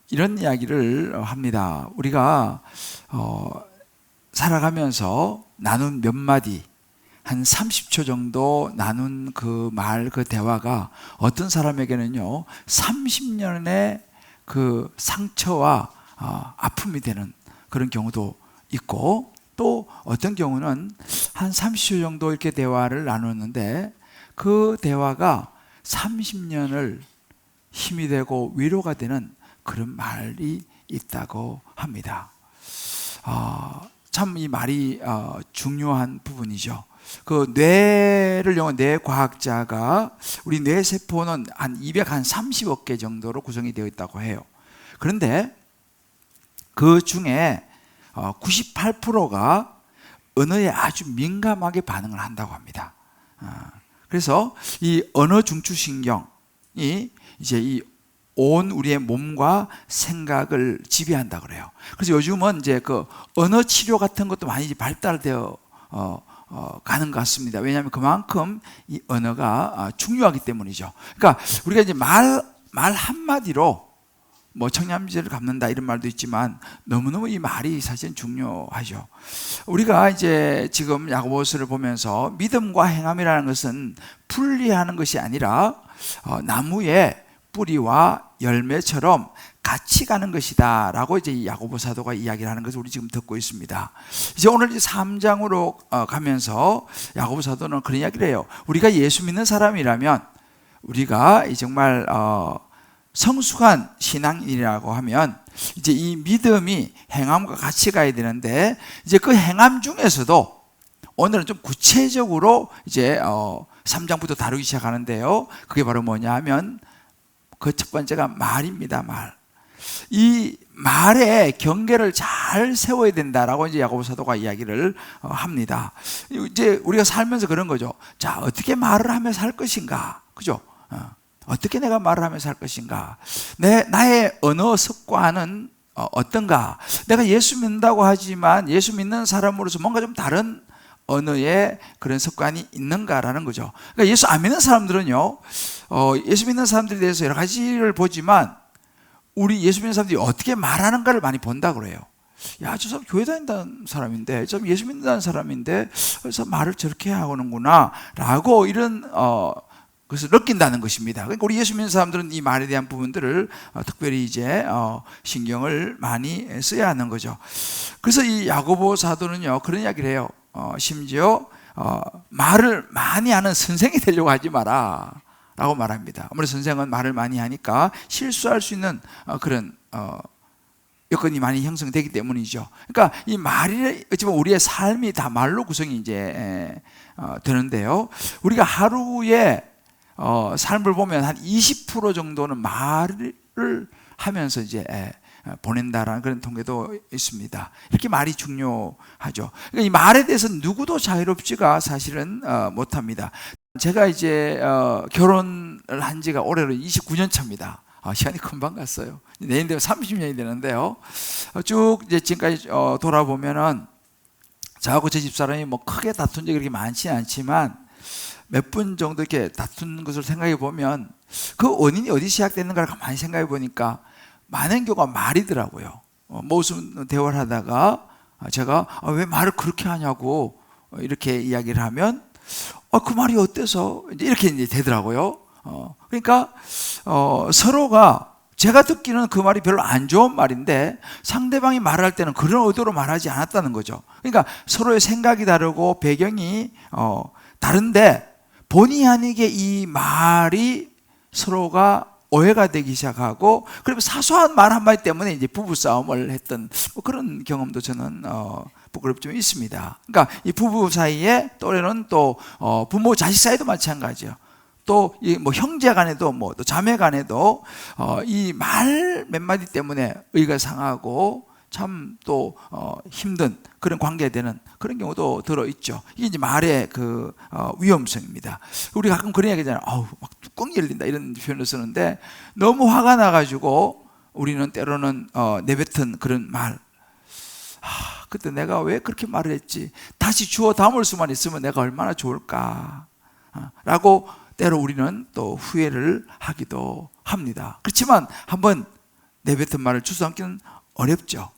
이런 이야기를 합니다. 우리가 살아가면서 나눈 몇 마디, 한 30초 정도 나눈 그 말, 그 대화가 어떤 사람에게는요 30년의 그 상처와 아픔이 되는 그런 경우도 있고, 또 어떤 경우는 한 30초 정도 이렇게 대화를 나눴는데 그 대화가 30년을 힘이 되고 위로가 되는 그런 말이 있다고 합니다. 참 이 말이 중요한 부분이죠. 그 뇌를 이용한 뇌과학자가 우리 뇌세포는 한 230억 개 정도로 구성이 되어 있다고 해요. 그런데 그 중에 98%가 언어에 아주 민감하게 반응을 한다고 합니다. 그래서 이 언어 중추신경이 이제 이 온 우리의 몸과 생각을 지배한다 그래요. 그래서 요즘은 이제 그 언어 치료 같은 것도 많이 발달되어 가는 것 같습니다. 왜냐하면 그만큼 이 언어가 중요하기 때문이죠. 그러니까 우리가 이제 말 한마디로 뭐 청렴지를 갚는다 이런 말도 있지만 너무너무 이 말이 사실은 중요하죠. 우리가 이제 지금 야고보서를 보면서 믿음과 행함이라는 것은 분리하는 것이 아니라 나무의 뿌리와 열매처럼 같이 가는 것이다 라고 이제 이 야고보 사도가 이야기를 하는 것을 우리 지금 듣고 있습니다. 이제 오늘 이제 3장으로 가면서 야고보 사도는 그런 이야기를 해요. 우리가 예수 믿는 사람이라면, 우리가 정말 성숙한 신앙인이라고 하면 이제 이 믿음이 행함과 같이 가야 되는데, 이제 그 행함 중에서도 오늘은 좀 구체적으로 이제 3장부터 다루기 시작하는데요. 그게 바로 뭐냐 하면 그 첫 번째가 말입니다. 말. 이 말의 경계를 잘 세워야 된다라고 이제 야고보 사도가 이야기를 합니다. 이제 우리가 살면서 그런 거죠. 자, 어떻게 말을 하며 살 것인가? 그죠? 어떻게 내가 말을 하며 살 것인가? 나의 언어 습관은 어떤가? 내가 예수 믿는다고 하지만 예수 믿는 사람으로서 뭔가 좀 다른 언어의 그런 습관이 있는가라는 거죠. 그러니까 예수 안 믿는 사람들은요, 예수 믿는 사람들에 대해서 여러 가지를 보지만 우리 예수 믿는 사람들이 어떻게 말하는가를 많이 본다 그래요. 야, 저 사람 교회 다닌다는 사람인데, 저 사람 예수 믿는다는 사람인데, 그래서 말을 저렇게 하고는구나 라고 이런 그것을 느낀다는 것입니다. 그러니까 우리 예수 믿는 사람들은 이 말에 대한 부분들을 특별히 이제 신경을 많이 써야 하는 거죠. 그래서 이 야고보 사도는요 그런 이야기를 해요. 심지어 말을 많이 하는 선생이 되려고 하지 마라 라고 말합니다. 아무래도 선생은 말을 많이 하니까 실수할 수 있는 그런 여건이 많이 형성되기 때문이죠. 그러니까 이 말이 어찌보면 우리의 삶이 다 말로 구성이 이제 되는데요, 우리가 하루에 삶을 보면 한 20% 정도는 말을 하면서 이제 보낸다라는 그런 통계도 있습니다. 이렇게 말이 중요하죠. 그러니까 이 말에 대해서 누구도 자유롭지가 사실은 못합니다. 제가 이제 결혼을 한 지가 올해로 29년 차입니다. 시간이 금방 갔어요. 내년 되면 30년이 되는데요. 쭉 이제 지금까지 돌아보면은 저하고 제 집사람이 뭐 크게 다툰 적이 그렇게 많지는 않지만 몇 분 정도 이렇게 다툰 것을 생각해 보면 그 원인이 어디 시작됐는가를 가만히 생각해 보니까 많은 경우가 말이더라고요. 무슨 대화를 하다가 제가 왜 말을 그렇게 하냐고 이렇게 이야기를 하면 그 말이 어때서 이렇게 이제 되더라고요. 그러니까 서로가 제가 듣기는 그 말이 별로 안 좋은 말인데 상대방이 말할 때는 그런 의도로 말하지 않았다는 거죠. 그러니까 서로의 생각이 다르고 배경이 다른데 본의 아니게 이 말이 서로가 오해가 되기 시작하고, 그리고 사소한 말 한마디 때문에 이제 부부싸움을 했던 그런 경험도 저는 부끄럽지만 있습니다. 그러니까 이 부부 사이에 또래는 또 부모 자식 사이도 마찬가지예요. 또 이 뭐 형제 간에도 뭐 또 자매 간에도 이 말 몇 마디 때문에 의가 상하고 참 또 힘든 그런 관계되는 그런 경우도 들어있죠. 이게 이제 말의 그 위험성입니다. 우리가 가끔 그런 얘기 하잖아요. 막 뚜껑 열린다 이런 표현을 쓰는데, 너무 화가 나가지고 우리는 때로는 내뱉은 그런 말, 그때 내가 왜 그렇게 말을 했지, 다시 주워 담을 수만 있으면 내가 얼마나 좋을까 라고 때로 우리는 또 후회를 하기도 합니다. 그렇지만 한번 내뱉은 말을 주워담기는 어렵죠.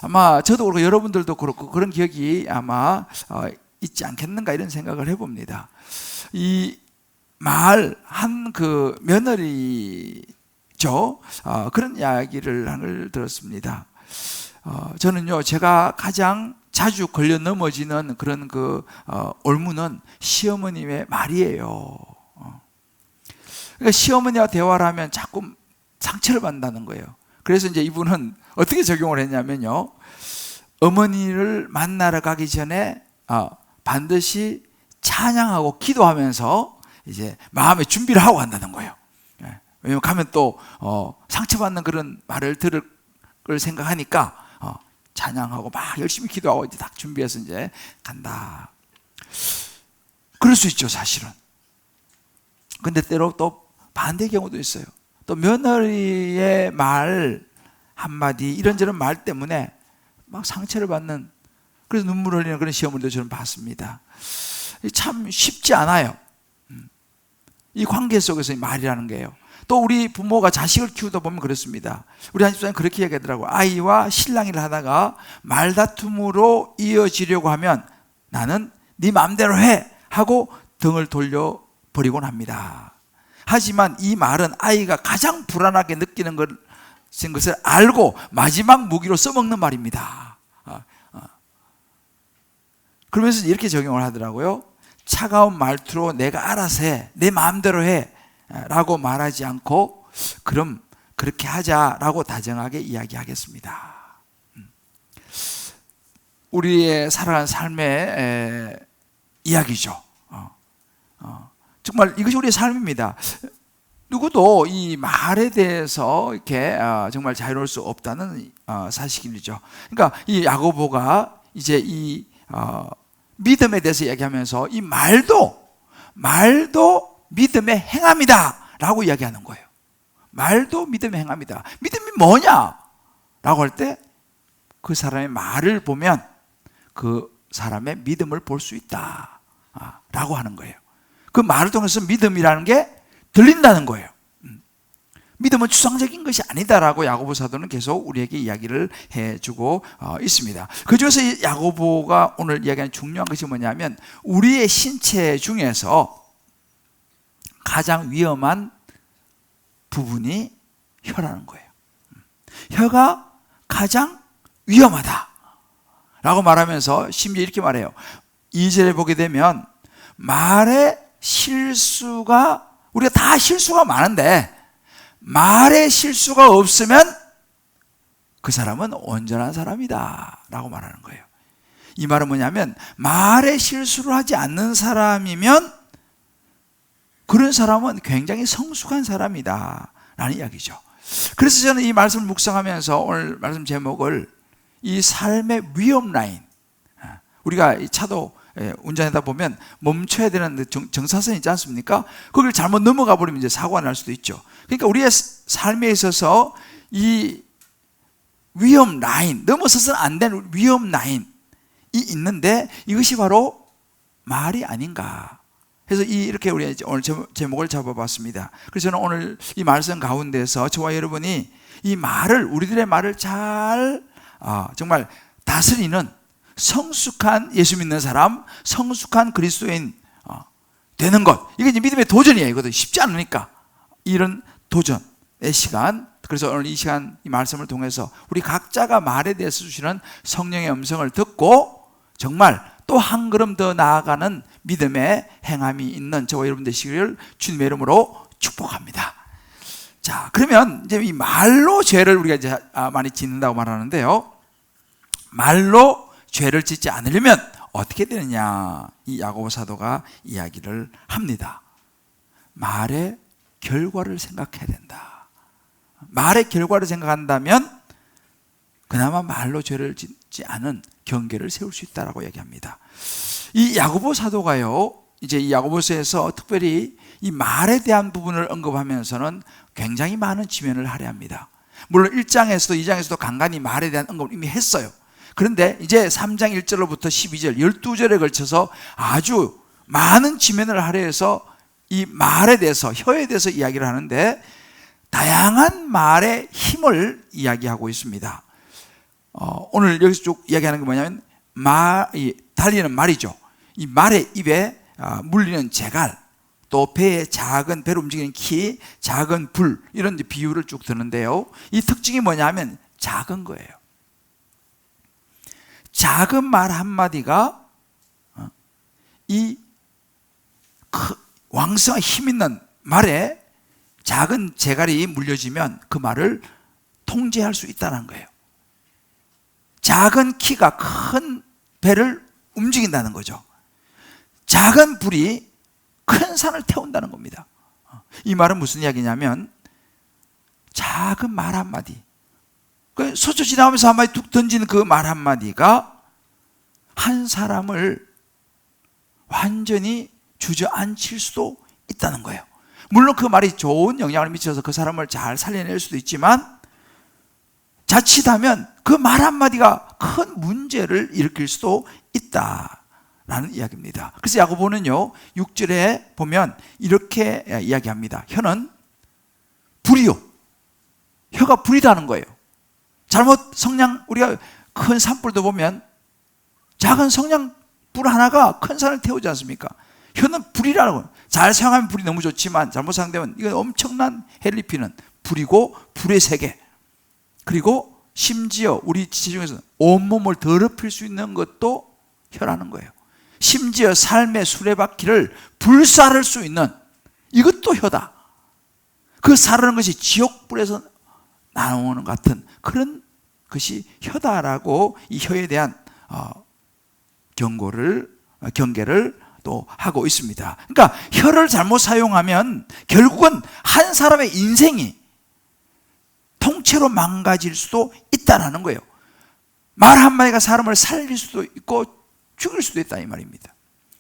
아마 저도 그렇고 여러분들도 그렇고 그런 기억이 아마 있지 않겠는가 이런 생각을 해봅니다. 이 말 한 그 며느리죠. 그런 이야기를 하늘 들었습니다. 저는요, 제가 가장 자주 걸려 넘어지는 그런 올무는 시어머님의 말이에요. 그러니까 시어머니와 대화를 하면 자꾸 상처를 받는다는 거예요. 그래서 이제 이분은 어떻게 적용을 했냐면요, 어머니를 만나러 가기 전에 반드시 찬양하고 기도하면서 이제 마음의 준비를 하고 간다는 거예요. 왜냐면 가면 또 상처받는 그런 말을 들을 걸 생각하니까 찬양하고 막 열심히 기도하고 이제 딱 준비해서 이제 간다. 그럴 수 있죠, 사실은. 근데 때로 또 반대 경우도 있어요. 또 며느리의 말 한마디 이런저런 말 때문에 막 상처를 받는, 그래서 눈물 흘리는 그런 시어머니도 저는 봤습니다. 참 쉽지 않아요. 이 관계 속에서 말이라는 게요. 또 우리 부모가 자식을 키우다 보면 그렇습니다. 우리 한 집사님 그렇게 얘기하더라고요. 아이와 실랑이를 하다가 말다툼으로 이어지려고 하면 나는 네 마음대로 해 하고 등을 돌려버리곤 합니다. 하지만 이 말은 아이가 가장 불안하게 느끼는 것을 알고 마지막 무기로 써먹는 말입니다. 그러면서 이렇게 적용을 하더라고요. 차가운 말투로 내가 알아서 해, 내 마음대로 해 라고 말하지 않고 그럼 그렇게 하자라고 다정하게 이야기하겠습니다. 우리의 살아가는 삶의 이야기죠. 정말 이것이 우리의 삶입니다. 누구도 이 말에 대해서 이렇게 정말 자유로울 수 없다는 사실이죠. 그러니까 이 야고보가 이제 이 믿음에 대해서 얘기하면서 이 말도 믿음의 행함이다 라고 이야기하는 거예요. 말도 믿음의 행함이다. 믿음이 뭐냐? 라고 할 때 그 사람의 말을 보면 그 사람의 믿음을 볼 수 있다 라고 하는 거예요. 그 말을 통해서 믿음이라는 게 들린다는 거예요. 믿음은 추상적인 것이 아니다라고 야고보 사도는 계속 우리에게 이야기를 해주고 있습니다. 그 중에서 야고보가 오늘 이야기하는 중요한 것이 뭐냐면 우리의 신체 중에서 가장 위험한 부분이 혀라는 거예요. 혀가 가장 위험하다 라고 말하면서 심지어 이렇게 말해요. 2절에 보게 되면 말의 실수가, 우리가 다 실수가 많은데 말의 실수가 없으면 그 사람은 온전한 사람이다 라고 말하는 거예요. 이 말은 뭐냐면 말의 실수를 하지 않는 사람이면 그런 사람은 굉장히 성숙한 사람이다 라는 이야기죠. 그래서 저는 이 말씀을 묵상하면서 오늘 말씀 제목을 이 삶의 위험 라인, 우리가 이 차도 운전하다 보면 멈춰야 되는 정사선이 있지 않습니까? 거기를 잘못 넘어가 버리면 이제 사고가 날 수도 있죠. 그러니까 우리의 삶에 있어서 이 위험 라인, 넘어서서는 안 되는 위험 라인이 있는데 이것이 바로 말이 아닌가. 그래서 이렇게 우리 오늘 제목을 잡아봤습니다. 그래서 저는 오늘 이 말씀 가운데서 저와 여러분이 이 말을, 우리들의 말을 잘 정말 다스리는 성숙한 예수 믿는 사람, 성숙한 그리스도인 되는 것, 이게 이제 믿음의 도전이에요. 이것도 쉽지 않으니까 이런 도전의 시간. 그래서 오늘 이 시간 이 말씀을 통해서 우리 각자가 말에 대해서 주시는 성령의 음성을 듣고 정말 또 한 걸음 더 나아가는 믿음의 행함이 있는 저와 여러분 되시기를 주님의 이름으로 축복합니다. 자, 그러면 이제 이 말로 죄를 우리가 이제 많이 짓는다고 말하는데요. 말로 죄를 짓지 않으려면 어떻게 되느냐? 이 야고보 사도가 이야기를 합니다. 말의 결과를 생각해야 된다. 말의 결과를 생각한다면 그나마 말로 죄를 짓지 않은 경계를 세울 수 있다라고 얘기합니다. 이 야고보 사도가요, 이제 이 야고보서에서 특별히 이 말에 대한 부분을 언급하면서는 굉장히 많은 지면을 할애합니다. 물론 1장에서도 2장에서도 간간히 말에 대한 언급을 이미 했어요. 그런데 이제 3장 1절로부터 12절 12절에 걸쳐서 아주 많은 지면을 할애해서 이 말에 대해서, 혀에 대해서 이야기를 하는데 다양한 말의 힘을 이야기하고 있습니다. 오늘 여기서 쭉 이야기하는 게 뭐냐면 달리는 말이죠. 이 말의 입에 물리는 재갈, 또 배의 작은 배를 움직이는 키, 작은 불, 이런 비유를 쭉 드는데요. 이 특징이 뭐냐면 작은 거예요. 작은 말 한마디가 이 왕성한 힘 있는 말에 작은 재갈이 물려지면 그 말을 통제할 수 있다는 거예요. 작은 키가 큰 배를 움직인다는 거죠. 작은 불이 큰 산을 태운다는 겁니다. 이 말은 무슨 이야기냐면 작은 말 한마디, 스쳐 지나가면서 한마디 툭 던지는 그 말 한마디가 한 사람을 완전히 주저앉힐 수도 있다는 거예요. 물론 그 말이 좋은 영향을 미쳐서 그 사람을 잘 살려낼 수도 있지만 자칫하면 그 말 한마디가 큰 문제를 일으킬 수도 있다라는 이야기입니다. 그래서 야고보는요 6절에 보면 이렇게 이야기합니다. 혀는 불이요, 혀가 불이다는 거예요. 잘못 성냥, 우리가 큰 산불도 보면 작은 성냥불 하나가 큰 산을 태우지 않습니까? 혀는 불이라는 거예요. 잘 사용하면 불이 너무 좋지만 잘못 사용되면 이건 엄청난 해를 입히는 불이고, 불의 세계, 그리고 심지어 우리 지체 중에서 온몸을 더럽힐 수 있는 것도 혀라는 거예요. 심지어 삶의 수레바퀴를 불사를 수 있는 이것도 혀다. 그 사르는 것이 지옥불에서 나오는 같은 그런 것이 혀다라고 이 혀에 대한 경계를 또 하고 있습니다. 그러니까 혀를 잘못 사용하면 결국은 한 사람의 인생이 통째로 망가질 수도 있다는 거예요. 말 한마디가 사람을 살릴 수도 있고 죽일 수도 있다 이 말입니다.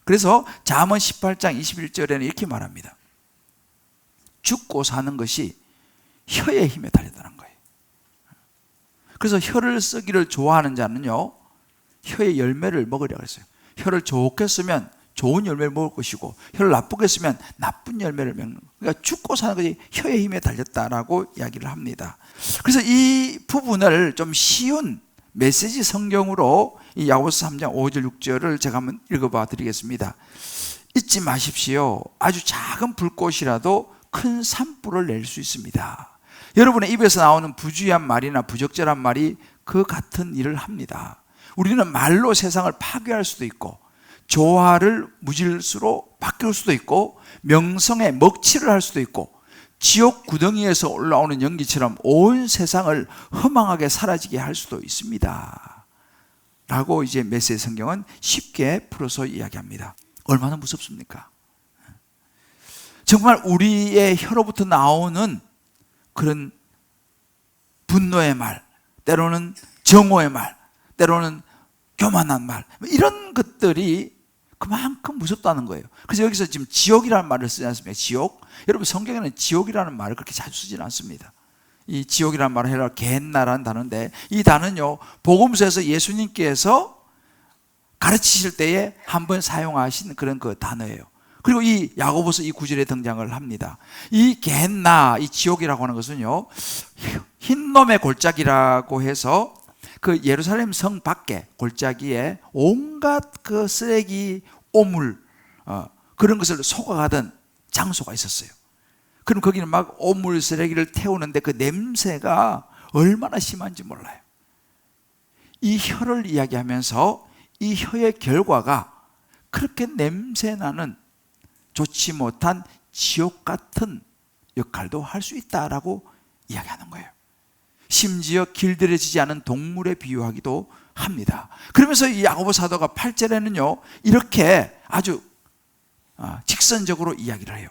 그래서 잠언 18장 21절에는 이렇게 말합니다. 죽고 사는 것이 혀의 힘에 달렸다는 거예요. 그래서 혀를 쓰기를 좋아하는 자는요 혀의 열매를 먹으려고 했어요. 혀를 좋게 쓰면 좋은 열매를 먹을 것이고 혀를 나쁘게 쓰면 나쁜 열매를 먹는 거예요. 그러니까 죽고 사는 것이 혀의 힘에 달렸다라고 이야기를 합니다. 그래서 이 부분을 좀 쉬운 메시지 성경으로 이 야고보서 3장 5절 6절을 제가 한번 읽어봐 드리겠습니다. 잊지 마십시오. 아주 작은 불꽃이라도 큰 산불을 낼 수 있습니다. 여러분의 입에서 나오는 부주의한 말이나 부적절한 말이 그 같은 일을 합니다. 우리는 말로 세상을 파괴할 수도 있고 조화를 무질서로 바뀔 수도 있고 명성에 먹칠을 할 수도 있고 지옥 구덩이에서 올라오는 연기처럼 온 세상을 허망하게 사라지게 할 수도 있습니다 라고 이제 메시지 성경은 쉽게 풀어서 이야기합니다. 얼마나 무섭습니까? 정말 우리의 혀로부터 나오는 그런 분노의 말, 때로는 정오의 말, 때로는 교만한 말, 이런 것들이 그만큼 무섭다는 거예요. 그래서 여기서 지금 지옥이라는 말을 쓰지 않습니까? 지옥. 여러분 성경에는 지옥이라는 말을 그렇게 자주 쓰지는 않습니다. 이 지옥이라는 말은 헬라어 겟나라는 단어인데 이 단어는요 복음서에서 예수님께서 가르치실 때에 한번 사용하신 그런 그 단어예요. 그리고 이 야고보서 이 구절에 등장을 합니다. 이 겟나, 이 지옥이라고 하는 것은요 흰놈의 골짜기라고 해서 그 예루살렘 성 밖에 골짜기에 온갖 그 쓰레기, 오물 그런 것을 쏟아가던 장소가 있었어요. 그럼 거기는 막 오물 쓰레기를 태우는데 그 냄새가 얼마나 심한지 몰라요. 이 혀를 이야기하면서 이 혀의 결과가 그렇게 냄새나는 좋지 못한 지옥 같은 역할도 할 수 있다라고 이야기하는 거예요. 심지어 길들여지지 않은 동물에 비유하기도 합니다. 그러면서 이 야고보 사도가 8절에는요 이렇게 아주 직선적으로 이야기를 해요.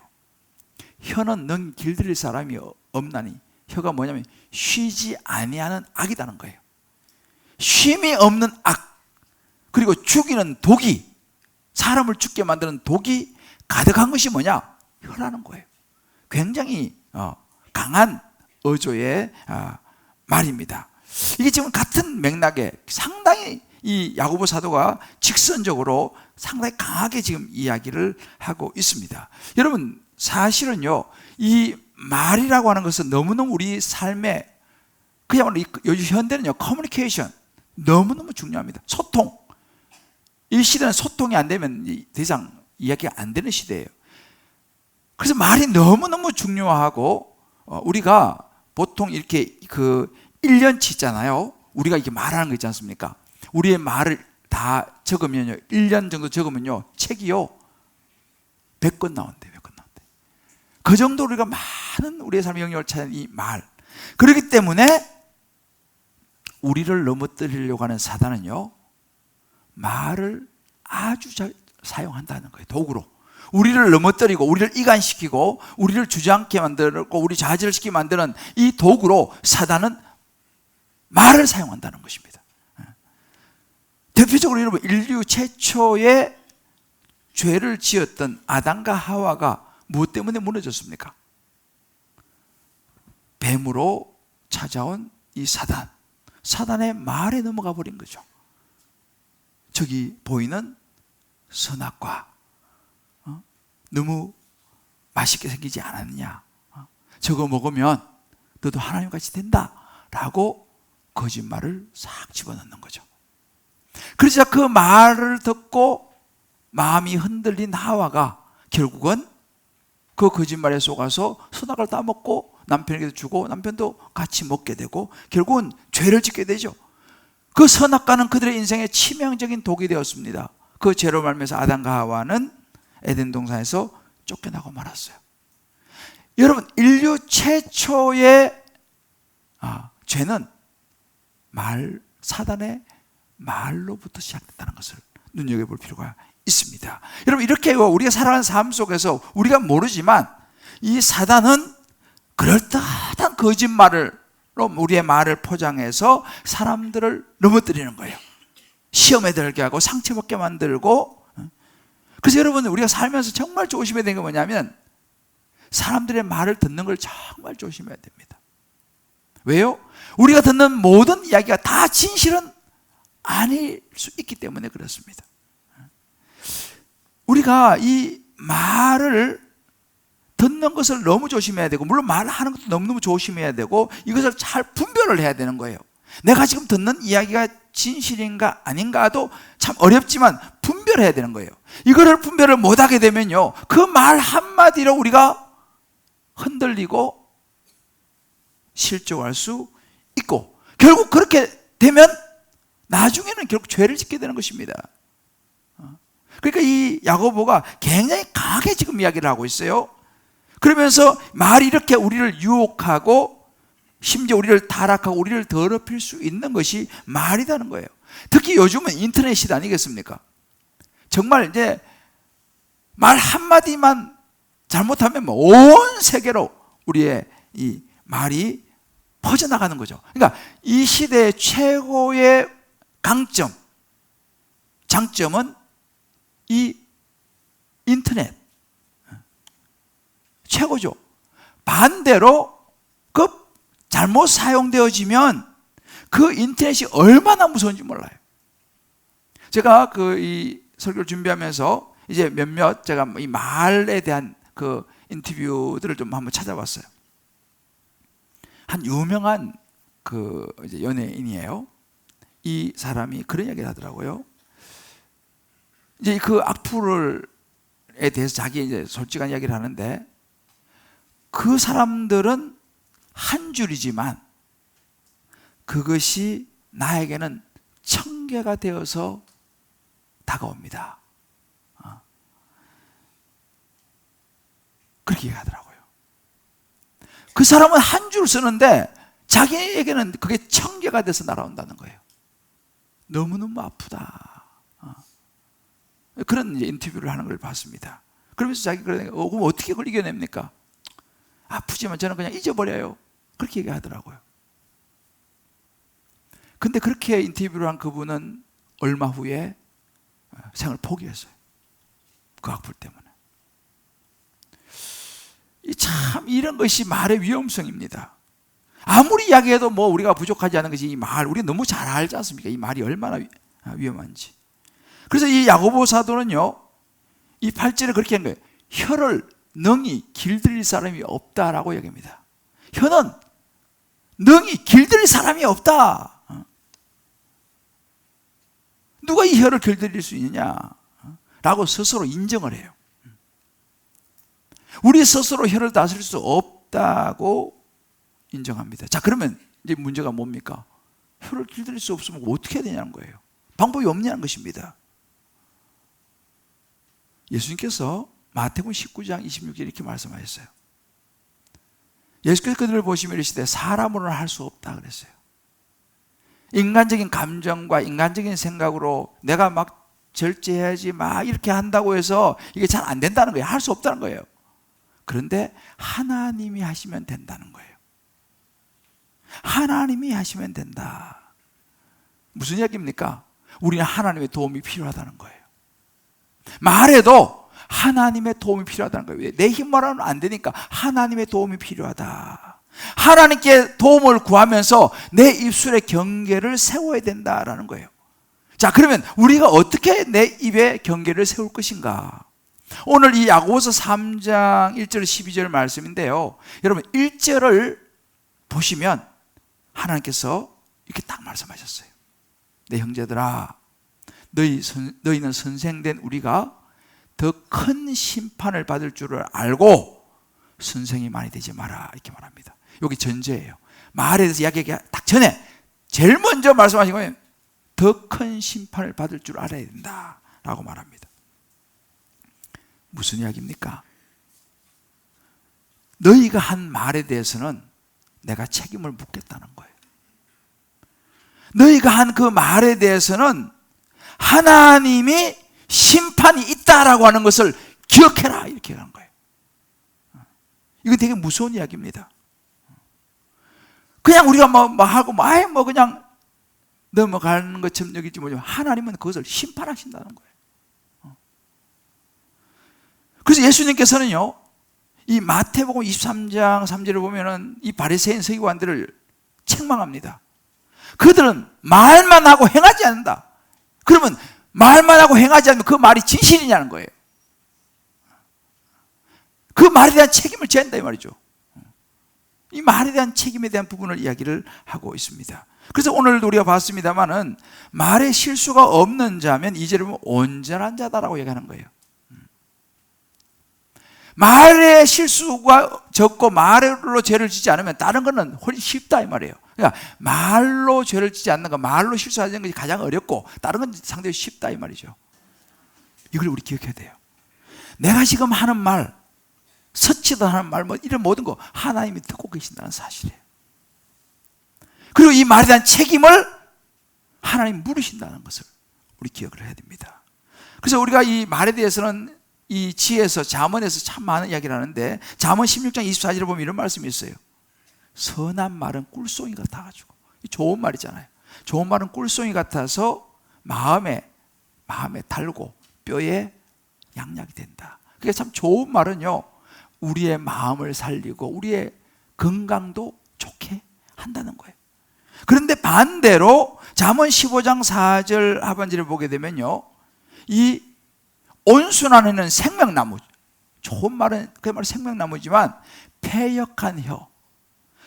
혀는 넌 길들일 사람이 없나니, 혀가 뭐냐면 쉬지 아니하는 악이라는 거예요. 쉼이 없는 악, 그리고 죽이는 독이, 사람을 죽게 만드는 독이 가득한 것이 뭐냐? 혀라는 거예요. 굉장히 강한 어조의 말입니다. 이게 지금 같은 맥락에 상당히 이 야고보 사도가 직선적으로 상당히 강하게 지금 이야기를 하고 있습니다. 여러분 사실은요 이 말이라고 하는 것은 너무너무 우리 삶에 그야말로 요즘 현대는요, 커뮤니케이션 너무너무 중요합니다. 소통. 이 시대는 소통이 안 되면 더 이상 이야기가 안 되는 시대예요. 그래서 말이 너무너무 중요하고, 우리가 보통 이렇게 1년치 있잖아요. 우리가 이렇게 말하는 거 있지 않습니까? 우리의 말을 다 적으면요, 1년 정도 적으면요, 책이요 100권 나온대요. 100권 나온대요. 그 정도로 우리가 많은 우리의 삶의 영역을 찾는 이 말. 그렇기 때문에 우리를 넘어뜨리려고 하는 사단은요, 말을 아주 잘 사용한다는 거예요. 도구로. 우리를 넘어뜨리고 우리를 이간시키고 우리를 주저앉게 만들고 우리 좌절시키게 만드는 이 도구로 사단은 말을 사용한다는 것입니다. 대표적으로 여러분, 인류 최초의 죄를 지었던 아담과 하와가 무엇 때문에 무너졌습니까? 뱀으로 찾아온 이 사단의 말에 넘어가 버린 거죠. 저기 보이는 선악과 너무 맛있게 생기지 않았느냐, 저거 먹으면 너도 하나님같이 된다 라고 거짓말을 싹 집어넣는 거죠. 그러자 그 말을 듣고 마음이 흔들린 하와가 결국은 그 거짓말에 속아서 선악을 따먹고 남편에게도 주고 남편도 같이 먹게 되고 결국은 죄를 짓게 되죠. 그 선악과는 그들의 인생에 치명적인 독이 되었습니다. 그 죄로 말미암아서 아담과 하와는 에덴 동산에서 쫓겨나고 말았어요. 여러분, 인류 최초의 죄는 사단의 말로부터 시작됐다는 것을 눈여겨볼 필요가 있습니다. 여러분, 이렇게 우리가 살아가는 삶 속에서 우리가 모르지만 이 사단은 그럴듯한 거짓말로 우리의 말을 포장해서 사람들을 넘어뜨리는 거예요. 시험에 들게 하고 상처받게 만들고. 그래서 여러분, 우리가 살면서 정말 조심해야 되는 게 뭐냐면 사람들의 말을 듣는 걸 정말 조심해야 됩니다. 왜요? 우리가 듣는 모든 이야기가 다 진실은 아닐 수 있기 때문에 그렇습니다. 우리가 이 말을 듣는 것을 너무 조심해야 되고, 물론 말하는 것도 너무너무 조심해야 되고, 이것을 잘 분별을 해야 되는 거예요. 내가 지금 듣는 이야기가 진실인가 아닌가도 참 어렵지만 분별해야 되는 거예요. 이거를 분별을 못하게 되면요, 그 말 한마디로 우리가 흔들리고 실족할 수 있고, 결국 그렇게 되면 나중에는 결국 죄를 짓게 되는 것입니다. 그러니까 이 야고보가 굉장히 강하게 지금 이야기를 하고 있어요. 그러면서 말이 이렇게 우리를 유혹하고 심지어 우리를 타락하고 우리를 더럽힐 수 있는 것이 말이라는 거예요. 특히 요즘은 인터넷 시대 아니겠습니까? 정말 이제 말 한마디만 잘못하면 온 세계로 우리의 이 말이 퍼져나가는 거죠. 그러니까 이 시대의 최고의 장점은 이 인터넷 최고죠. 반대로 그 잘못 사용되어지면 그 인터넷이 얼마나 무서운지 몰라요. 제가 이 설교를 준비하면서 이제 몇몇 제가 이 말에 대한 그 인터뷰들을 좀 한번 찾아봤어요. 한 유명한 이제 연예인이에요. 이 사람이 그런 이야기를 하더라고요. 이제 그 악플에 대해서 자기 이제 솔직한 이야기를 하는데, 그 사람들은 한 줄이지만 그것이 나에게는 청개가 되어서 다가옵니다. 그렇게 얘기하더라고요. 그 사람은 한 줄 쓰는데 자기에게는 그게 청개가 돼서 날아온다는 거예요. 너무너무 아프다. 그런 이제 인터뷰를 하는 걸 봤습니다. 그러면서 자기가 그럼 어떻게 그걸 이겨냅니까? 아프지만 저는 그냥 잊어버려요. 그렇게 얘기하더라고요. 근데 그렇게 인터뷰를 한 그분은 얼마 후에 생을 포기했어요. 그 악플 때문에. 참 이런 것이 말의 위험성입니다. 아무리 이야기해도 뭐 우리가 부족하지 않은 것이 이 말, 우리가 너무 잘 알지 않습니까? 이 말이 얼마나 위험한지. 그래서 이 야고보 사도는요, 이 8절에 그렇게 한 거예요. 혀를 능히 길들일 사람이 없다라고 얘기합니다. 혀는 능히 길들일 사람이 없다. 누가 이 혀를 길들일 수 있느냐? 라고 스스로 인정을 해요. 우리 스스로 혀를 다스릴 수 없다고 인정합니다. 자, 그러면 이제 문제가 뭡니까? 혀를 길들일 수 없으면 어떻게 해야 되냐는 거예요. 방법이 없냐는 것입니다. 예수님께서 마태복음 19장 26절 이렇게 말씀하셨어요. 예수께서 그들을 보시며 이르시되 사람으로는 할 수 없다 그랬어요. 인간적인 감정과 인간적인 생각으로 내가 막 절제해야지 막 이렇게 한다고 해서 이게 잘 안 된다는 거예요. 할 수 없다는 거예요. 그런데 하나님이 하시면 된다는 거예요. 하나님이 하시면 된다. 무슨 이야기입니까? 우리는 하나님의 도움이 필요하다는 거예요. 말해도 하나님의 도움이 필요하다는 거예요. 내 힘으로는 안 되니까 하나님의 도움이 필요하다. 하나님께 도움을 구하면서 내 입술에 경계를 세워야 된다라는 거예요. 자, 그러면 우리가 어떻게 내 입에 경계를 세울 것인가? 오늘 이 야고보서 3장 1절 12절 말씀인데요, 여러분 1절을 보시면 하나님께서 이렇게 딱 말씀하셨어요. 내 형제들아, 너희는 선생된 우리가 더 큰 심판을 받을 줄을 알고 선생이 많이 되지 마라, 이렇게 말합니다. 여기 전제예요. 말에 대해서 이야기하기 딱 전에 제일 먼저 말씀하신 거예요. 더 큰 심판을 받을 줄 알아야 된다 라고 말합니다. 무슨 이야기입니까? 너희가 한 말에 대해서는 내가 책임을 묻겠다는 거예요. 너희가 한 그 말에 대해서는 하나님이 심판이 있다라고 하는 것을 기억해라, 이렇게 하는 거예요. 이건 되게 무서운 이야기입니다. 그냥 우리가 하고 그냥 넘어가는 것처럼 여기지 뭐냐면 하나님은 그것을 심판하신다는 거예요. 그래서 예수님께서는요, 이 마태복음 23장 3절을 보면은 이 바리새인 서기관들을 책망합니다. 그들은 말만 하고 행하지 않는다. 그러면 말만 하고 행하지 않으면 그 말이 진실이냐는 거예요. 그 말에 대한 책임을 져야 한다 이 말이죠. 이 말에 대한 책임에 대한 부분을 이야기를 하고 있습니다. 그래서 오늘도 우리가 봤습니다만은 말에 실수가 없는 자면 이 절에 보면 온전한 자다라고 얘기하는 거예요. 말에 실수가 적고 말로 죄를 짓지 않으면 다른 거는 훨씬 쉽다 이 말이에요. 그러니까 말로 죄를 짓지 않는 거, 말로 실수하는 것이 가장 어렵고 다른 건 상당히 쉽다 이 말이죠. 이걸 우리 기억해야 돼요. 내가 지금 하는 말, 서치도 하는 말, 이런 모든 거 하나님이 듣고 계신다는 사실이에요. 그리고 이 말에 대한 책임을 하나님 물으신다는 것을 우리 기억을 해야 됩니다. 그래서 우리가 이 말에 대해서는 이 지혜에서 잠언에서 참 많은 이야기를 하는데 잠언 16장 24절에 보면 이런 말씀이 있어요. 선한 말은 꿀송이 같아가지고, 좋은 말이잖아요. 좋은 말은 꿀송이 같아서 마음에 달고 뼈에 양약이 된다. 그게 참 좋은 말은요, 우리의 마음을 살리고 우리의 건강도 좋게 한다는 거예요. 그런데 반대로 잠언 15장 4절 하반절을 보게 되면요, 이 온순한 생명나무, 좋은 말은 그야말로 생명나무지만 패역한 혀,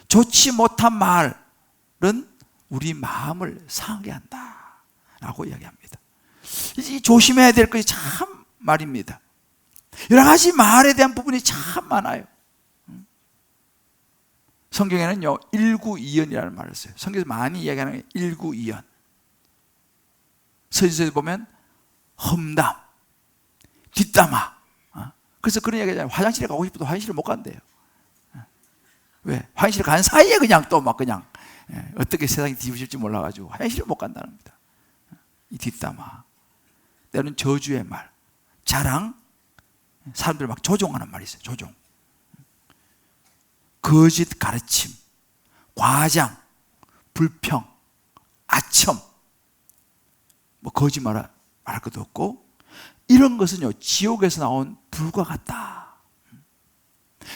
좋지 못한 말은 우리 마음을 상하게 한다 라고 이야기합니다. 이 조심해야 될 것이 참 말입니다. 여러 가지 말에 대한 부분이 참 많아요. 성경에는요, 일구이연이라는 말을 써요. 성경에서 많이 이야기하는 게 일구이연. 서지서에 보면 험담, 뒷담화. 그래서 그런 얘기잖아요. 화장실에 가고 싶어도 화장실을 못 간대요. 왜? 화장실에 간 사이에 그냥 또 막 그냥 어떻게 세상이 뒤집어질지 몰라가지고 화장실을 못 간다는 겁니다. 이 뒷담화, 때로는 저주의 말, 자랑, 사람들 막 조종하는 말이 있어요. 조종, 거짓 가르침, 과장, 불평, 아첨, 거짓말 말할 것도 없고, 이런 것은요, 지옥에서 나온 불과 같다.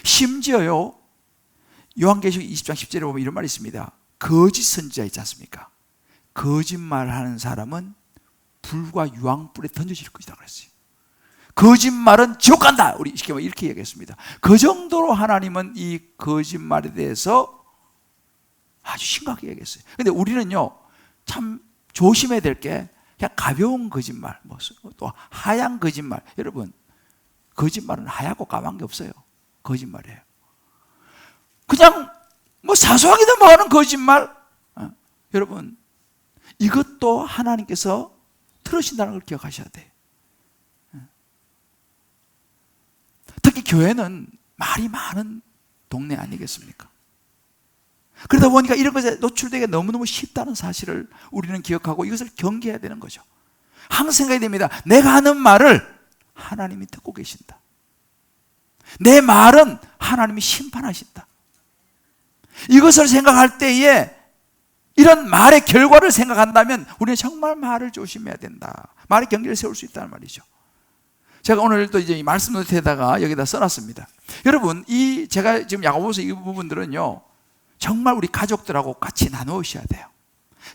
심지어요, 요한계시록 20장 10절에 보면 이런 말이 있습니다. 거짓 선지자 있지 않습니까? 거짓말하는 사람은 불과 유황불에 던져질 것이다 그랬어요. 거짓말은 지옥 간다. 우리 쉽게 말해 이렇게 얘기했습니다. 그 정도로 하나님은 이 거짓말에 대해서 아주 심각하게 얘기했어요. 근데 우리는요, 참 조심해야 될 게 그냥 가벼운 거짓말, 또 하얀 거짓말. 여러분, 거짓말은 하얗고 까만 게 없어요. 거짓말이에요. 그냥 뭐 사소하게 넘어가는 거짓말. 여러분, 이것도 하나님께서 들으신다는 걸 기억하셔야 돼요. 특히 교회는 말이 많은 동네 아니겠습니까? 그러다 보니까 이런 것에 노출되기가 너무너무 쉽다는 사실을 우리는 기억하고 이것을 경계해야 되는 거죠. 항상 생각이 됩니다. 내가 하는 말을 하나님이 듣고 계신다. 내 말은 하나님이 심판하신다. 이것을 생각할 때에 이런 말의 결과를 생각한다면 우리는 정말 말을 조심해야 된다. 말의 경계를 세울 수 있다는 말이죠. 제가 오늘 또 이제 이 말씀 노트에다가 여기다 써놨습니다. 여러분, 제가 지금 야고보서 이 부분들은요, 정말 우리 가족들하고 같이 나누셔야 돼요.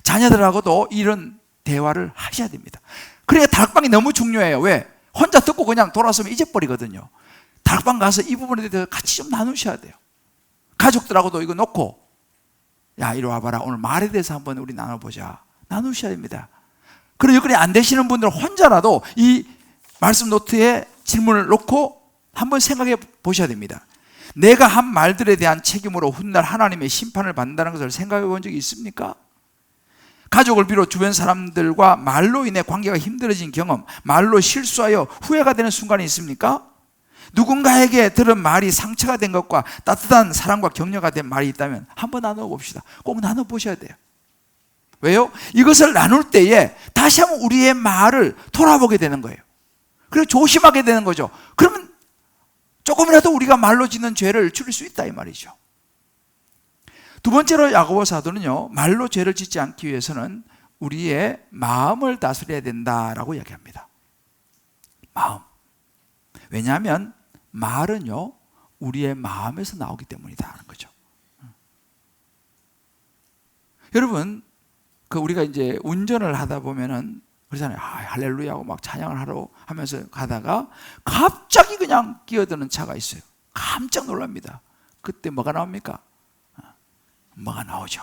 자녀들하고도 이런 대화를 하셔야 됩니다. 그러니까 다락방이 너무 중요해요. 왜? 혼자 듣고 그냥 돌아서면 잊어버리거든요. 다락방 가서 이 부분에 대해서 같이 좀 나누셔야 돼요. 가족들하고도 이거 놓고, 야, 이리 와봐라. 오늘 말에 대해서 한번 우리 나눠보자. 나누셔야 됩니다. 그리고 여건이 안 되시는 분들은 혼자라도 이 말씀 노트에 질문을 놓고 한번 생각해 보셔야 됩니다. 내가 한 말들에 대한 책임으로 훗날 하나님의 심판을 받는다는 것을 생각해 본 적이 있습니까? 가족을 비롯 주변 사람들과 말로 인해 관계가 힘들어진 경험, 말로 실수하여 후회가 되는 순간이 있습니까? 누군가에게 들은 말이 상처가 된 것과 따뜻한 사랑과 격려가 된 말이 있다면 한번 나눠봅시다. 꼭 나눠보셔야 돼요. 왜요? 이것을 나눌 때에 다시 한번 우리의 말을 돌아보게 되는 거예요. 그리고 조심하게 되는 거죠. 그러면 조금이라도 우리가 말로 짓는 죄를 줄일 수 있다 이 말이죠. 두 번째로 야고보 사도는요, 말로 죄를 짓지 않기 위해서는 우리의 마음을 다스려야 된다라고 이야기합니다. 마음. 왜냐하면 말은요, 우리의 마음에서 나오기 때문이다 하는 거죠. 여러분, 우리가 이제 운전을 하다 보면은 그러잖아요. 할렐루야 하고 막 찬양을 하러 하면서 가다가 갑자기 그냥 끼어드는 차가 있어요. 깜짝 놀랍니다. 그때 뭐가 나옵니까? 뭐가 나오죠.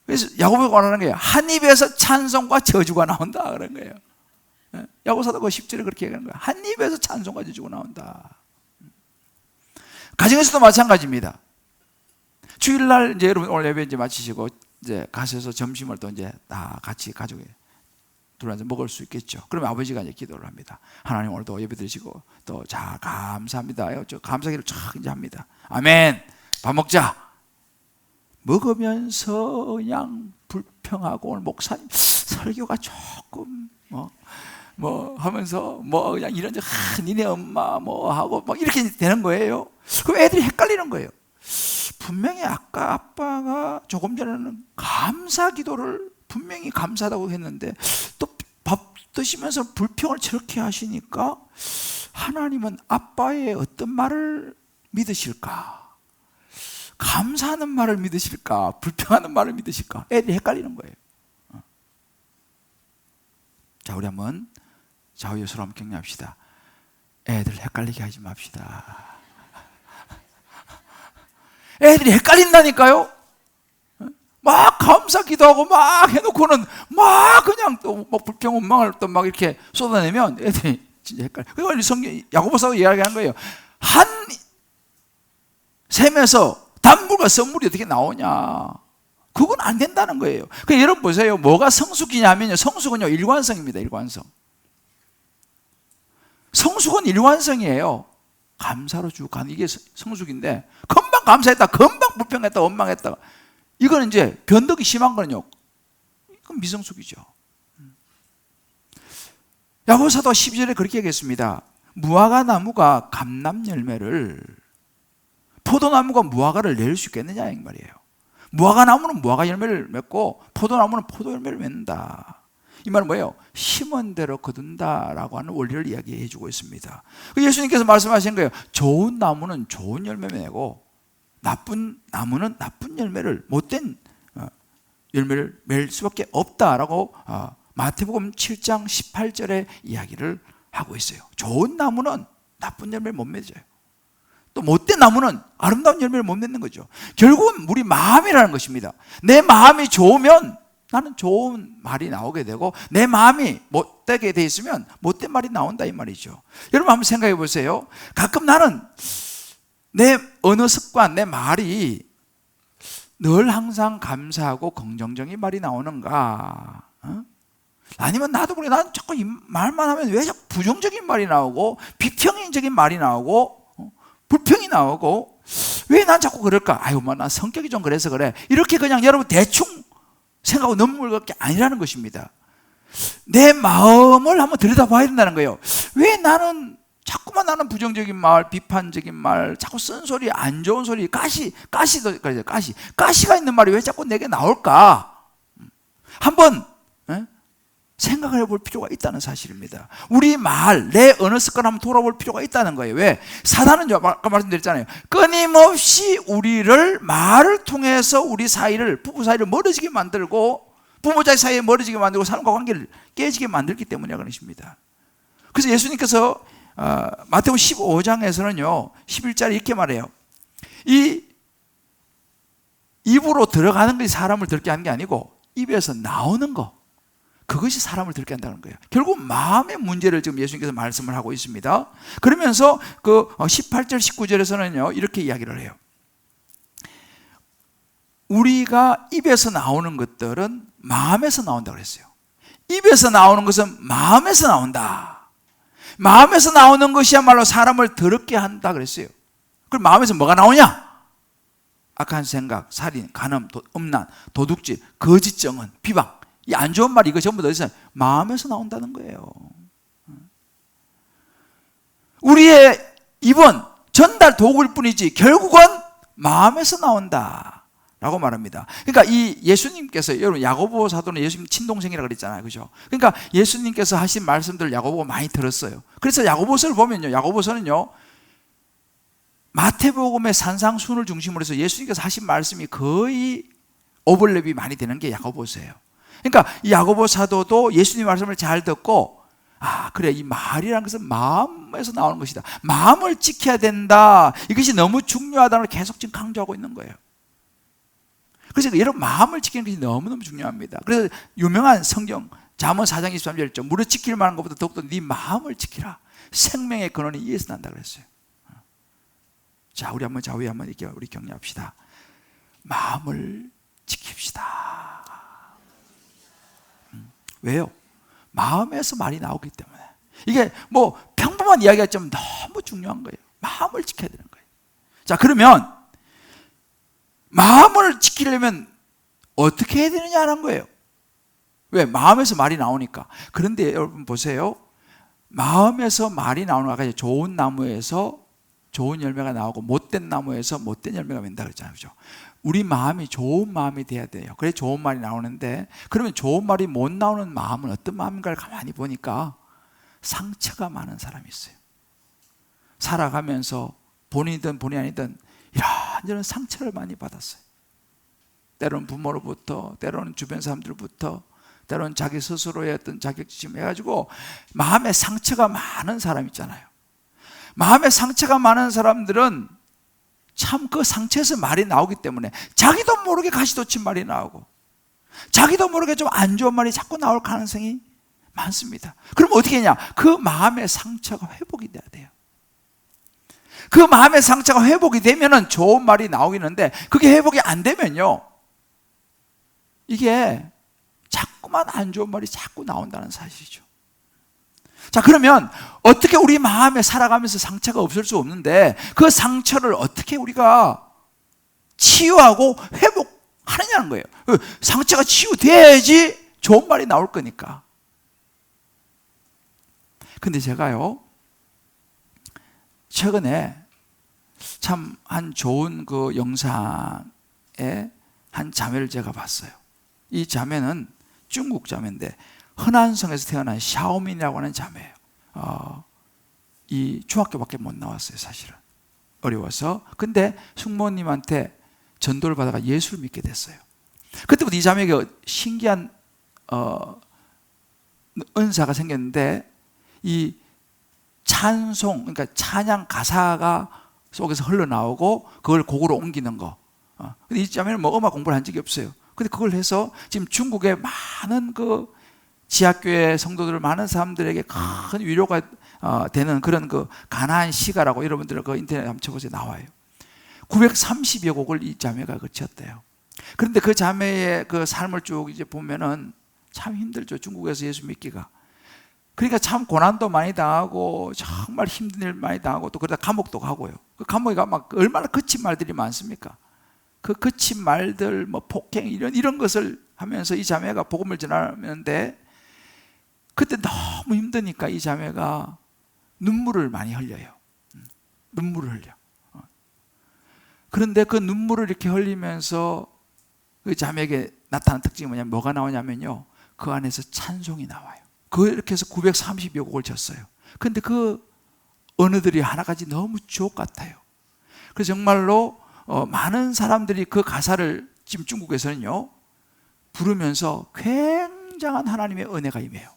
그래서 야고보가 말하는 거예요. 한 입에서 찬송과 저주가 나온다 그런 거예요. 야고보서도 그 10절에 그렇게 얘기하는 거예요. 한 입에서 찬송과 저주가 나온다. 가정에서도 마찬가지입니다. 주일날 이제 여러분 오늘 예배 이제 마치시고 이제 가셔서 점심을 또 이제 다 같이 가족이 둘러앉아 먹을 수 있겠죠. 그러면 아버지가 이제 기도를 합니다. 하나님 오늘도 예배 드리시고 또 자 감사합니다. 저 감사기를 쫙 이제 합니다. 아멘. 밥 먹자. 먹으면서 그냥 불평하고 오늘 목사님 설교가 조금 뭐 하면서 뭐 그냥 이런 니네 엄마 뭐 하고 막 이렇게 되는 거예요. 그럼 애들이 헷갈리는 거예요. 분명히 아까 아빠가 조금 전에는 감사 기도를 분명히 감사하다고 했는데 또 밥 드시면서 불평을 저렇게 하시니까 하나님은 아빠의 어떤 말을 믿으실까? 감사하는 말을 믿으실까? 불평하는 말을 믿으실까? 애들이 헷갈리는 거예요. 자, 우리 한번 좌우에 서로 한번 격려합시다. 애들 헷갈리게 하지 맙시다. 애들이 헷갈린다니까요. 막 감사 기도하고 막 해놓고는 막 그냥 또 막 불평 원망을 또 막 이렇게 쏟아내면 애들이 진짜 헷갈려. 그리고 성경 야고보서도 이야기한 거예요. 한 셈에서 단물과 선물이 어떻게 나오냐? 그건 안 된다는 거예요. 그러니까 여러분 보세요. 뭐가 성숙이냐면요. 성숙은요 일관성입니다. 일관성. 성숙은 일관성이에요. 감사로 쭉 가는 이게 성숙인데 금방 감사했다, 금방 불평했다, 원망했다. 이거는 이제 변덕이 심한 거는요. 이건 미성숙이죠. 야고보서도 12절에 그렇게 얘기했습니다. 무화과 나무가 감람 열매를 포도나무가 무화과를 낼 수 있겠느냐 이 말이에요. 무화과 나무는 무화과 열매를 맺고 포도나무는 포도 열매를 맺는다. 이 말은 뭐예요? 심은 대로 거둔다라고 하는 원리를 이야기해 주고 있습니다. 예수님께서 말씀하신 거예요. 좋은 나무는 좋은 열매를 내고 나쁜 나무는 나쁜 열매를, 못된 열매를 맺을 수밖에 없다라고 마태복음 7장 18절의 이야기를 하고 있어요. 좋은 나무는 나쁜 열매를 못 맺어요. 또 못된 나무는 아름다운 열매를 못 맺는 거죠. 결국은 우리 마음이라는 것입니다. 내 마음이 좋으면 나는 좋은 말이 나오게 되고, 내 마음이 못되게 돼 있으면 못된 말이 나온다 이 말이죠. 여러분 한번 생각해 보세요. 가끔 나는 내 언어 습관, 내 말이 늘 항상 감사하고 긍정적인 말이 나오는가? 아니면 나도 모르게 난 자꾸 이 말만 하면 왜 자꾸 부정적인 말이 나오고 비평적인 말이 나오고 불평이 나오고 왜 난 자꾸 그럴까? 아유, 난 성격이 좀 그래서 그래. 이렇게 그냥 여러분 대충 생각하고 넘어갈 게 아니라는 것입니다. 내 마음을 한번 들여다봐야 된다는 거예요. 왜 나는 자꾸만 나는 부정적인 말, 비판적인 말, 자꾸 쓴소리, 안 좋은 소리, 가시도 그래요. 가시가 있는 말이 왜 자꾸 내게 나올까? 한번 생각을 해볼 필요가 있다는 사실입니다. 우리 말, 내 언어 습관 한번 돌아볼 필요가 있다는 거예요. 왜? 사단은요, 아까 말씀드렸잖아요. 끊임없이 우리를 말을 통해서 우리 사이를, 부부 사이를 멀어지게 만들고, 부모자 사이에 멀어지게 만들고, 사람과 관계를 깨지게 만들기 때문에 그런 것입니다. 그래서 예수님께서 마태복음 15장에서는요 11절에 이렇게 말해요. 이 입으로 들어가는 것이 사람을 들게 하는 게 아니고 입에서 나오는 거, 그것이 사람을 들게 한다는 거예요. 결국 마음의 문제를 지금 예수님께서 말씀을 하고 있습니다. 그러면서 그 18절 19절에서는요 이렇게 이야기를 해요. 우리가 입에서 나오는 것들은 마음에서 나온다고 그랬어요. 입에서 나오는 것은 마음에서 나온다. 마음에서 나오는 것이야말로 사람을 더럽게 한다 그랬어요. 그럼 마음에서 뭐가 나오냐? 악한 생각, 살인, 간음, 음란, 도둑질, 거짓 증언, 비방, 이 안 좋은 말, 이거 전부 다 어디서 마음에서 나온다는 거예요. 우리의 입은 전달 도구일 뿐이지 결국은 마음에서 나온다 라고 말합니다. 그러니까 이 예수님께서, 여러분 야고보 사도는 예수님 친동생이라고 그랬잖아요, 그죠? 그러니까 예수님께서 하신 말씀들을 야고보가 많이 들었어요. 그래서 야고보서를 보면요, 야고보서는요 마태복음의 산상순을 중심으로 해서 예수님께서 하신 말씀이 거의 오버랩이 많이 되는 게 야고보서예요. 그러니까 이 야고보 사도도 예수님 말씀을 잘 듣고, 그래, 이 말이라는 것은 마음에서 나오는 것이다, 마음을 지켜야 된다, 이것이 너무 중요하다는 걸 계속 지금 강조하고 있는 거예요. 그래서 여러분 마음을 지키는 것이 너무너무 중요합니다. 그래서 유명한 성경 잠언 4장 23절이죠. 무릇 지킬 만한 것보다 더욱더 네 마음을 지키라. 생명의 근원이 이에서 난다 그랬어요. 자, 우리 한번 좌우에 한번 이렇게 우리 격려합시다. 마음을 지킵시다. 왜요? 마음에서 말이 나오기 때문에. 이게 뭐 평범한 이야기가 좀 너무 중요한 거예요. 마음을 지켜야 되는 거예요. 자, 그러면 마음을 지키려면 어떻게 해야 되느냐는 거예요. 왜? 마음에서 말이 나오니까. 그런데 여러분 보세요. 마음에서 말이 나오는 거, 아까 좋은 나무에서 좋은 열매가 나오고 못된 나무에서 못된 열매가 맺는다 그랬잖아요, 그죠? 우리 마음이 좋은 마음이 돼야 돼요. 그래 좋은 말이 나오는데, 그러면 좋은 말이 못 나오는 마음은 어떤 마음인가를 가만히 보니까 상처가 많은 사람이 있어요. 살아가면서 본인이든 본인이 아니든 이런저런 상처를 많이 받았어요. 때로는 부모로부터, 때로는 주변 사람들부터, 때로는 자기 스스로의 어떤 자격지심 해가지고 마음에 상처가 많은 사람 있잖아요. 마음에 상처가 많은 사람들은 참 그 상처에서 말이 나오기 때문에 자기도 모르게 가시돋친 말이 나오고 자기도 모르게 좀 안 좋은 말이 자꾸 나올 가능성이 많습니다. 그럼 어떻게 하냐? 그 마음의 상처가 회복이 돼야 돼요. 그 마음의 상처가 회복이 되면은 좋은 말이 나오기는데, 그게 회복이 안 되면요 이게 자꾸만 안 좋은 말이 자꾸 나온다는 사실이죠. 자, 그러면 어떻게 우리 마음에 살아가면서 상처가 없을 수 없는데 그 상처를 어떻게 우리가 치유하고 회복하느냐는 거예요. 상처가 치유돼야지 좋은 말이 나올 거니까. 근데 제가요 최근에 참 한 좋은 그 영상에 한 자매를 제가 봤어요. 이 자매는 중국 자매인데 허난성에서 태어난 샤오민이라고 하는 자매예요. 이 중학교밖에 못 나왔어요, 사실은. 어려워서. 근데 숙모님한테 전도를 받아가 예수를 믿게 됐어요. 그때부터 이 자매에게 신기한 은사가 생겼는데, 이 찬송, 그러니까 찬양 가사가 속에서 흘러나오고 그걸 곡으로 옮기는 거. 근데 이 자매는 뭐 음악 공부를 한 적이 없어요. 근데 그걸 해서 지금 중국의 많은 그 지하교회 성도들, 많은 사람들에게 큰 위로가 되는 그런 그 가나안 시가라고 여러분들 그 인터넷에 한번 쳐보세요. 나와요. 930여 곡을 이 자매가 그쳤대요. 그런데 그 자매의 그 삶을 쭉 이제 보면은 참 힘들죠. 중국에서 예수 믿기가. 그러니까 참 고난도 많이 당하고 정말 힘든 일 많이 당하고 또 그러다 감옥도 가고요. 그 감옥에 가면 막 얼마나 거친 말들이 많습니까? 그 거친 말들, 뭐 폭행 이런 것을 하면서 이 자매가 복음을 전하는데 그때 너무 힘드니까 이 자매가 눈물을 많이 흘려요. 눈물을 흘려. 그런데 그 눈물을 이렇게 흘리면서 그 자매에게 나타나는 특징이 뭐냐면 뭐가 나오냐면요. 그 안에서 찬송이 나와요. 그렇게 해서 930여 곡을 쳤어요. 그런데 그 언어들이 하나같이 너무 주옥 같아요. 그래서 정말로 많은 사람들이 그 가사를 지금 중국에서는요 부르면서 굉장한 하나님의 은혜가 임해요.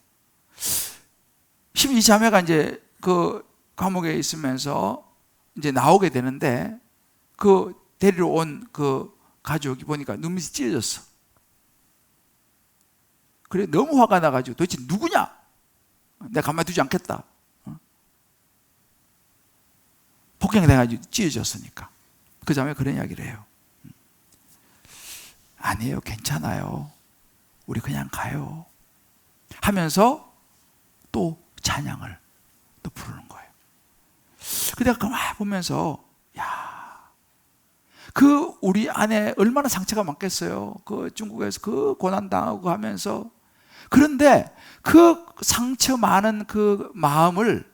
이 자매가 이제 그 감옥에 있으면서 이제 나오게 되는데 그 데리러 온 그 가족이 보니까 눈밑이 찢어졌어. 그래 너무 화가 나가지고 도대체 누구냐? 내가 가만히 두지 않겠다. 폭행돼가지고 찢어졌으니까. 그 자매가 그런 이야기를 해요. 아니에요, 괜찮아요. 우리 그냥 가요. 하면서 또 찬양을 또 부르는 거예요. 근데 내가 가만히 보면서 그 우리 안에 얼마나 상처가 많겠어요. 그 중국에서 그 고난당하고 하면서. 그런데 그 상처 많은 그 마음을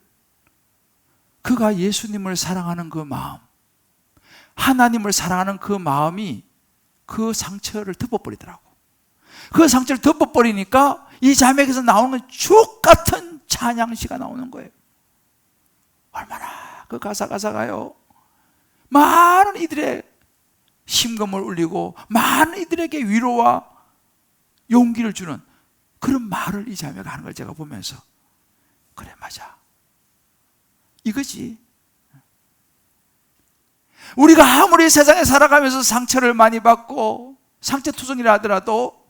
그가 예수님을 사랑하는 그 마음, 하나님을 사랑하는 그 마음이 그 상처를 덮어버리더라고. 그 상처를 덮어버리니까 이 자매에게서 나오는 건 주옥 같은 찬양시가 나오는 거예요. 얼마나 그 가사가요. 많은 이들의 심금을 울리고 많은 이들에게 위로와 용기를 주는 그런 말을 이 자매가 하는 걸 제가 보면서 그래 맞아. 이거지. 우리가 아무리 세상에 살아가면서 상처를 많이 받고 상처투성이라 하더라도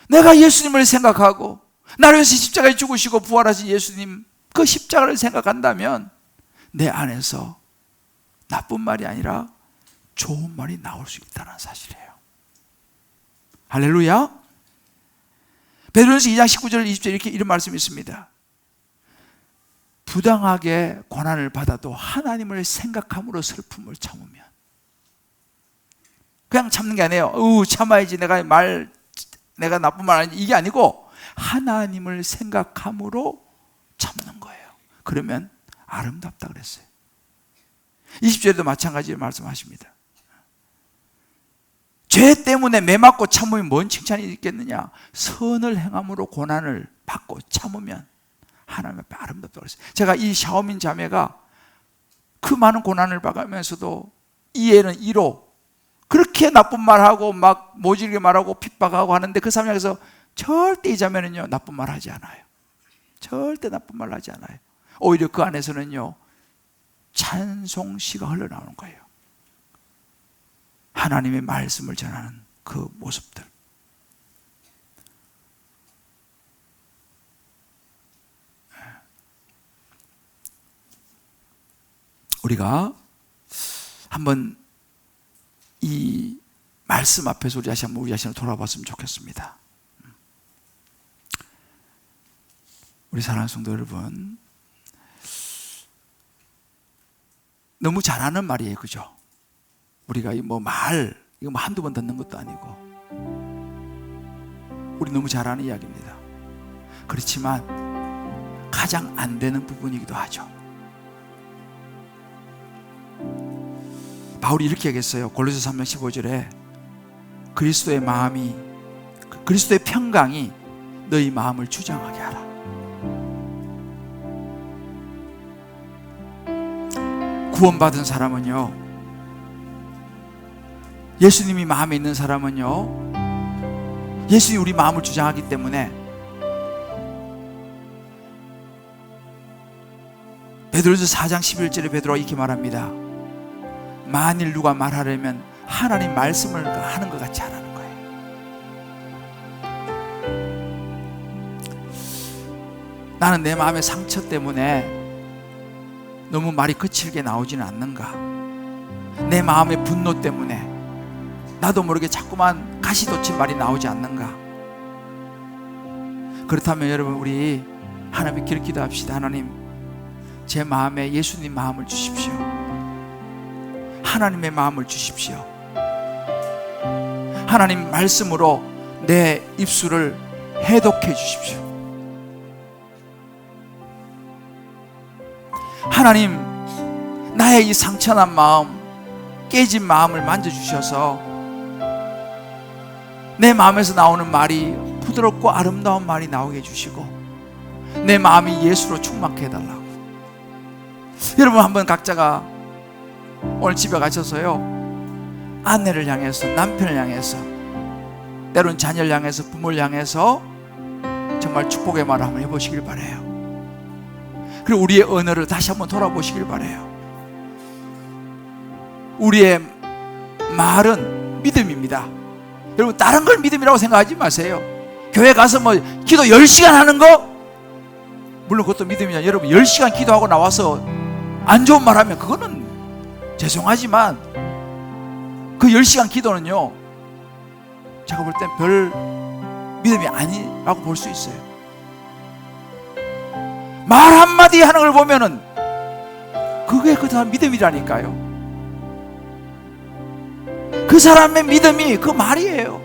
내가 예수님을 생각하고 나를 위해서 십자가에 죽으시고 부활하신 예수님 그 십자가를 생각한다면 내 안에서 나쁜 말이 아니라 좋은 말이 나올 수 있다는 사실이에요. 할렐루야. 베드로전서 2장 19절 20절 이렇게 이런 말씀이 있습니다. 부당하게 고난을 받아도 하나님을 생각함으로 슬픔을 참으면, 그냥 참는 게 아니에요. 참아야지 내가 나쁜 말 아니지 이게 아니고 하나님을 생각함으로 참는 거예요. 그러면 아름답다 그랬어요. 20절에도 마찬가지로 말씀하십니다. 죄 때문에 매맞고 참으면 뭔 칭찬이 있겠느냐? 선을 행함으로 고난을 받고 참으면 하나님 앞에 아름답다고 그랬어요. 제가 이 샤오민 자매가 그 많은 고난을 받으면서도 이에는 이로 그렇게 나쁜 말하고 막 모질게 말하고 핍박하고 하는데 그 상황에서 절대 이 자매는요 나쁜 말 하지 않아요. 절대 나쁜 말 하지 않아요. 오히려 그 안에서는요 찬송시가 흘러나오는 거예요. 하나님의 말씀을 전하는 그 모습들. 우리가 한번 이 말씀 앞에서 우리 한번 우리 자신을 돌아봤으면 좋겠습니다. 우리 사랑하는 성도 여러분, 너무 잘하는 말이에요, 그죠? 우리가 이거 한두 번 듣는 것도 아니고, 우리 너무 잘하는 이야기입니다. 그렇지만 가장 안 되는 부분이기도 하죠. 바울이 이렇게 얘기했어요. 골로새 3장 15절에 그리스도의 평강이 너희 마음을 주장하게 하라. 구원받은 사람은요, 예수님이 마음에 있는 사람은요, 예수님이 우리 마음을 주장하기 때문에 베드로서 4장 11절에 베드로가 이렇게 말합니다. 만일 누가 말하려면 하나님 말씀을 하는 것 같이 하라는 거예요. 나는 내 마음의 상처 때문에 너무 말이 거칠게 나오지는 않는가? 내 마음의 분노 때문에 나도 모르게 자꾸만 가시돋친 말이 나오지 않는가? 그렇다면 여러분, 우리 하나님께 기도를 기도합시다. 하나님, 제 마음에 예수님 마음을 주십시오. 하나님의 마음을 주십시오. 하나님 말씀으로 내 입술을 해독해 주십시오. 하나님, 나의 이 상처난 마음, 깨진 마음을 만져주셔서 내 마음에서 나오는 말이 부드럽고 아름다운 말이 나오게 해주시고 내 마음이 예수로 충만케 해달라고. 여러분, 한번 각자가 오늘 집에 가셔서요, 아내를 향해서, 남편을 향해서, 때로는 자녀를 향해서, 부모를 향해서 정말 축복의 말을 한번 해보시길 바라요. 그리고 우리의 언어를 다시 한번 돌아보시길 바라요. 우리의 말은 믿음입니다. 여러분, 다른 걸 믿음이라고 생각하지 마세요. 교회 가서 뭐 기도 10시간 하는 거, 물론 그것도 믿음이잖아요. 여러분, 10시간 기도하고 나와서 안 좋은 말 하면 그거는 죄송하지만 그 10시간 기도는요, 제가 볼 땐 별 믿음이 아니라고 볼 수 있어요. 말 한마디 하는 걸 보면은 그게 그 사람 믿음이라니까요. 그 사람의 믿음이 그 말이에요.